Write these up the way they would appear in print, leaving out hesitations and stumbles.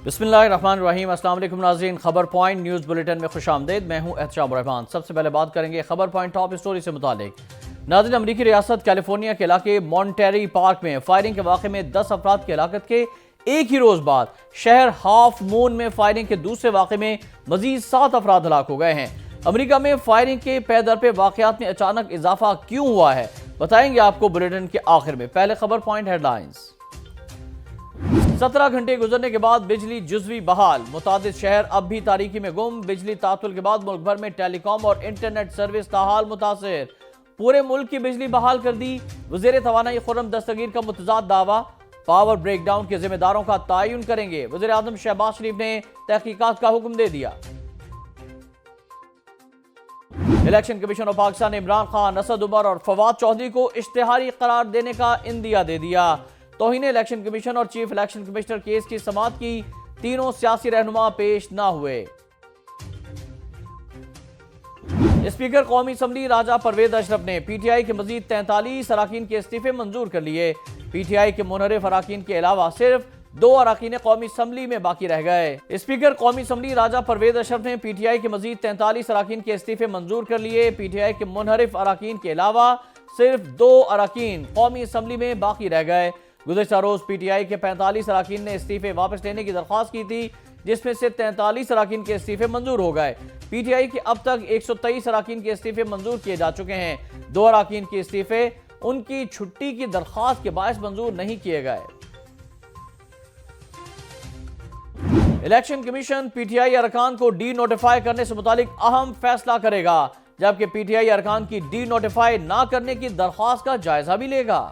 बिस्मिल्लाहिर्रहमानिर्रहीम। अस्सलाम वालेकुम नाज़रीन, खबर पॉइंट न्यूज़ बुलेटिन में खुशामदीद। मैं हूं एहतशाम रहमान। सबसे पहले बात करेंगे खबर पॉइंट टॉप स्टोरी से मुतालिक। नाज़रीन, अमरीकी रियासत कैलिफोर्निया के इलाके मॉन्टेरी पार्क में फायरिंग के वाक़े में 10 अफराद की हलाकत के एक ही रोज़ बाद शहर हाफ मून में फायरिंग के दूसरे वाक़े में मजीद 7 अफराद हलाक हो गए हैं। अमरीका में फायरिंग के पैदर पे वाक़यात में अचानक इजाफा क्यों हुआ है, बताएंगे आपको बुलेटिन के आखिर में। पहले खबर पॉइंट हेडलाइंस। 17 घंटे गुजरने के बाद बिजली जुज़वी बहाल, मुतादिद शहर अब भी तारीकी में गुम। बिजली तातुल के बाद मुल्क भर में टेलीकॉम और इंटरनेट सर्विस ताहाल मुतासिर। पूरे मुल्क की बिजली बहाल कर दी। वज़ीर तवानाई खुर्रम दस्तगीर का मुतज़ाद दावा, पावर ब्रेकडाउन के जिम्मेदारों का तयन करेंगे। वज़ीर आज़म शहबाज शरीफ ने तहकीकात का हुक्म दे दिया। इलेक्शन कमीशन ऑफ पाकिस्तान ने इमरान खान, असद उमर और फवाद चौधरी को इश्तिहारी करार देने का इंदिया दे दिया। तौहीन इलेक्शन कमीशन और चीफ इलेक्शन कमिश्नर केस की समाअत की, तीनों सियासी रहनुमा पेश न हुए। स्पीकर कौमी असम्बली राजा परवेज अशरफ ने पीटीआई के मजीद 43 अराकीन के इस्तीफे मंजूर कर लिए। पीटीआई के मुनहरिफ अराकीन के अलावा सिर्फ 2 अराकीन कौमी असम्बली में बाकी रह गए। स्पीकर कौमी असम्बली राजा परवेज अशरफ ने पीटीआई के मजीद 43 अराकीन के इस्तीफे मंजूर कर लिए। पीटीआई के मुनहरिफ अराकीन के अलावा सिर्फ 2 अराकीन कौमी असम्बली में बाकी रह गए। गुज़श्ता रोज पीटीआई के 45 अराकीन ने इस्तीफे वापस लेने की दरख्वास्त की थी, जिसमें से 43 अराकीन के इस्तीफे मंजूर हो गए। पीटीआई के अब तक 123 अराकीन के इस्तीफे मंजूर किए जा चुके हैं। 2 अराकीन के इस्तीफे उनकी छुट्टी की दरख्वास्त के बायस मंजूर नहीं किए गए। इलेक्शन कमीशन पीटीआई अरकान को डी नोटिफाई करने से मुतालिक अहम फैसला करेगा, जबकि पीटीआई अरकान की डी नोटिफाई ना करने की दरख्वास्त का जायजा भी लेगा।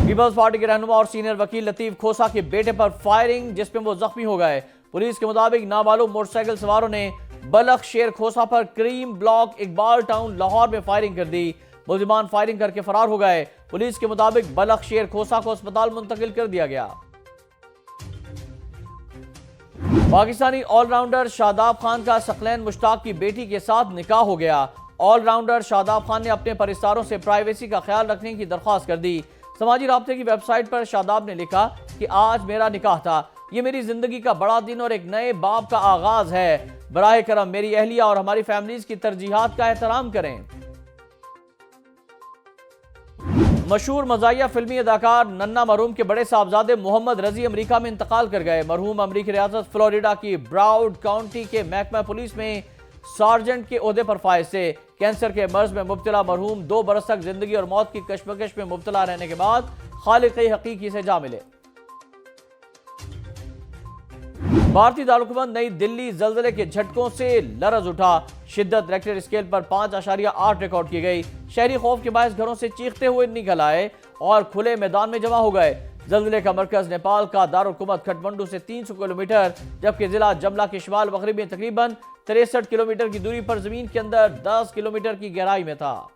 पीपल्स पार्टी के रहनुमा और सीनियर वकील लतीफ खोसा के बेटे पर फायरिंग, जिसमें वो जख्मी हो गए। पुलिस के मुताबिक नामालूम मोटरसाइकिल सवारों ने बलख शेर खोसा पर cream block Iqbal town Lahore में फायरिंग कर दी। मुलजिमान फायरिंग करके फरार हो गए। पुलिस के मुताबिक बलख शेर खोसा को अस्पताल मुंतकिल कर दिया गया। पाकिस्तानी ऑलराउंडर शादाब खान का सकलैन मुश्ताक की बेटी के साथ निकाह हो गया। ऑलराउंडर शादाब खान ने अपने परिस्तारों से प्राइवेसी का ख्याल रखने की दरख्वास्त कर दी। समाजी राब्ते की वेबसाइट पर शादाब ने लिखा कि आज मेरा निकाह था, ये मेरी जिंदगी का बड़ा दिन और एक नए बाब का आगाज है। बराए करम मेरी अहलिया और हमारी फैमिलीज की तरजीहात का एहतराम करें। मशहूर मज़ाहिया फिल्मी अदाकार नन्ना मरहूम के बड़े साहबजादे मोहम्मद रजी अमेरिका में इंतकाल कर गए। मरहूम अमेरिकी रियासत फ्लोरिडा की ब्राउड काउंटी के महकमा पुलिस में सार्जेंट के ओहदे पर फायज थे। कैंसर के मर्ज में मुब्तला मरहूम 2 बरस तक जिंदगी और मौत की कशमकश में मुब्तला रहने के बाद खालिक हकीकी से जा मिले। भारतीय दारुल नई दिल्ली जल्जले के झटकों से लरज उठा। शिद्दत रेक्टर स्केल पर 5.8 रिकॉर्ड की गई। शहरी खौफ के बायस घरों से चीखते हुए निकल आए और खुले मैदान में जमा हो गए। जल्जले का मरकज नेपाल का दारुल हुकूमत काठमांडू से 300 किलोमीटर, जबकि जिला जमला के शिमाल मगरबी में तकरीबन 63 किलोमीटर की दूरी पर जमीन के अंदर 10 किलोमीटर की गहराई में था।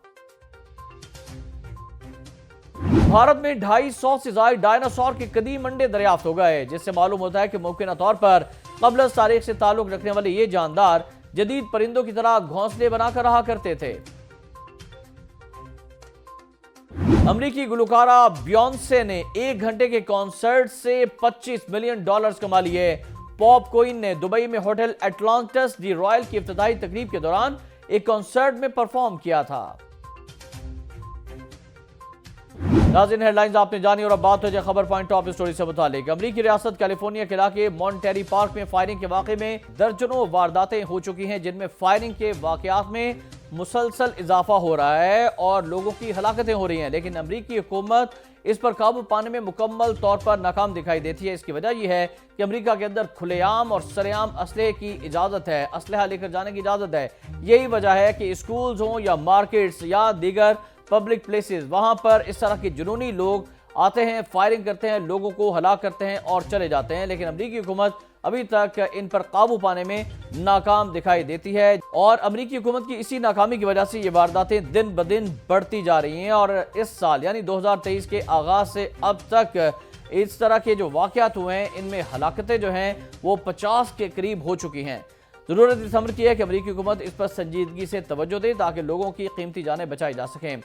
भारत में 250 से ज्यादा डायनासोर के कदीम अंडे दरियाफ्त हो गए, जिससे मालूम होता है कि मुमकिन तौर पर क़ब्ल तारीख से ताल्लुक रखने वाले ये जानदार जदीद परिंदों की तरह घोंसले बनाकर रहा करते थे। अमरीकी गुलकारा बियॉन्से ने 1 घंटे के कॉन्सर्ट से $25 मिलियन कमा लिए। पॉप क्वीन ने दुबई में होटल एटलांटिस दी रॉयल की इफ्तिताही तकरीब के दौरान एक कॉन्सर्ट में परफॉर्म किया था। नाज़रीन, हेडलाइंस आपने जानी और अब बात हो जाए खबर पॉइंट टॉप स्टोरी से मुतालिक। अमरीकी रियासत कैलिफोर्निया के इलाके मॉन्टेरी पार्क में फायरिंग के वाक़े में दर्जनों वारदातें हो चुकी हैं, जिनमें फायरिंग के वाक़यात में मुसलसल इजाफा हो रहा है और लोगों की हलाकतें हो रही हैं। लेकिन अमरीकी हुकूमत इस पर काबू पाने में मुकम्मल तौर पर नाकाम दिखाई देती है। इसकी वजह यह है कि अमरीका के अंदर खुलेआम और सरेआम असलहे की इजाज़त है, असलहा लेकर जाने की इजाज़त है। यही वजह है कि स्कूल्स हों या मार्केट्स या दीगर पब्लिक प्लेसेस, वहाँ पर इस तरह के जुनूनी लोग आते हैं, फायरिंग करते हैं, लोगों को हलाक करते हैं और चले जाते हैं। लेकिन अमरीकी हुकूमत अभी तक इन पर काबू पाने में नाकाम दिखाई देती है और अमरीकी हुकूमत की इसी नाकामी की वजह से ये वारदातें दिन ब दिन बढ़ती जा रही हैं। और इस साल यानी 2023 के आगाज से अब तक इस तरह के जो वाक़यात हुए हैं, इनमें हलाकतें जो हैं वो 50 के करीब हो चुकी हैं। जरूरत इस अमर की है कि अमरीकी हुकूमत इस पर संजीदगी से तवज्जो दे ताकि लोगों की कीमती जानें बचाई जा सकें।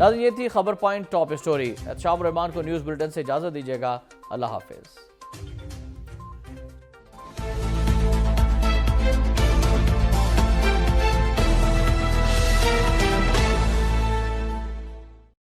नाज़रीन, ये थी खबर पॉइंट टॉप स्टोरी। शाम रहमान को न्यूज़ बुलेटिन से इजाज़त दीजिएगा। अल्लाह हाफिज़।